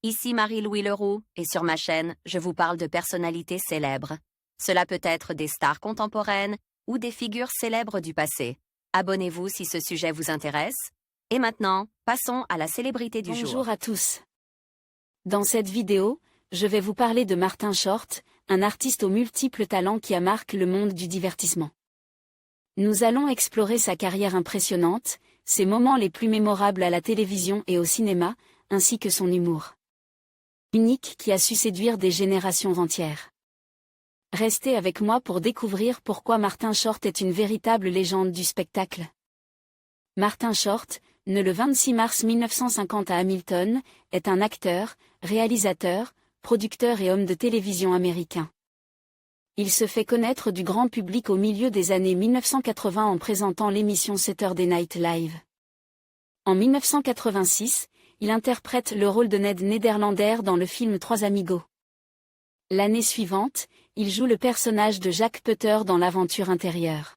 Ici Marie-Louis Leroux, et sur ma chaîne, je vous parle de personnalités célèbres. Cela peut être des stars contemporaines ou des figures célèbres du passé. Abonnez-vous si ce sujet vous intéresse. Et maintenant, passons à la célébrité du jour. Bonjour à tous. Dans cette vidéo, je vais vous parler de Martin Short, un artiste aux multiples talents qui a marqué le monde du divertissement. Nous allons explorer sa carrière impressionnante, ses moments les plus mémorables à la télévision et au cinéma, ainsi que son humour unique qui a su séduire des générations entières. Restez avec moi pour découvrir pourquoi Martin Short est une véritable légende du spectacle. Martin Short, né le 26 mars 1950 à Hamilton, est un acteur, réalisateur, producteur et homme de télévision américain. Il se fait connaître du grand public au milieu des années 1980 en présentant l'émission Saturday Night Live. En 1986, il interprète le rôle de Ned Nederlander dans le film Trois Amigos. L'année suivante, il joue le personnage de Jack Putter dans L'Aventure intérieure.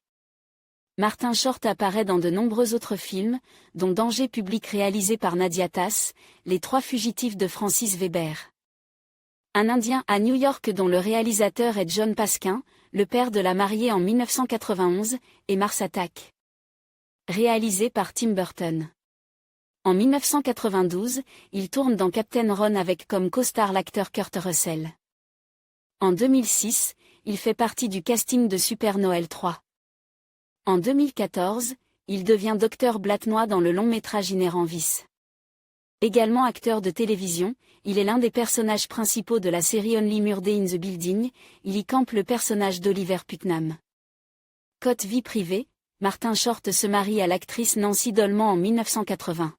Martin Short apparaît dans de nombreux autres films, dont Danger public réalisé par Nadia Tass, Les Trois fugitifs de Francis Weber. Un Indien à New York dont le réalisateur est John Pasquin, le père de la mariée en 1991, et Mars Attack, réalisé par Tim Burton. En 1992, il tourne dans Captain Ron avec comme co-star l'acteur Kurt Russell. En 2006, il fait partie du casting de Super Noël 3. En 2014, il devient Dr Blatnoy dans le long-métrage Inhérent Vice. Également acteur de télévision, il est l'un des personnages principaux de la série Only Murder in the Building, il y campe le personnage d'Oliver Putnam. Côté vie privée, Martin Short se marie à l'actrice Nancy Dolman en 1980.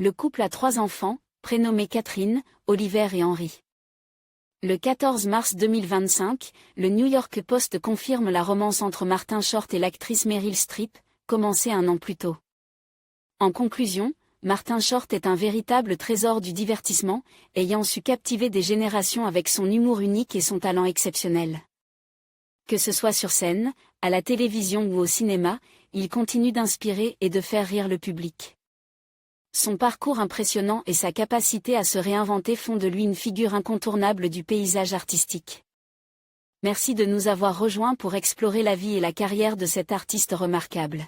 Le couple a 3 enfants, prénommés Catherine, Oliver et Henry. Le 14 mars 2025, le New York Post confirme la romance entre Martin Short et l'actrice Meryl Streep, commencée 1 an plus tôt. En conclusion, Martin Short est un véritable trésor du divertissement, ayant su captiver des générations avec son humour unique et son talent exceptionnel. Que ce soit sur scène, à la télévision ou au cinéma, il continue d'inspirer et de faire rire le public. Son parcours impressionnant et sa capacité à se réinventer font de lui une figure incontournable du paysage artistique. Merci de nous avoir rejoints pour explorer la vie et la carrière de cet artiste remarquable.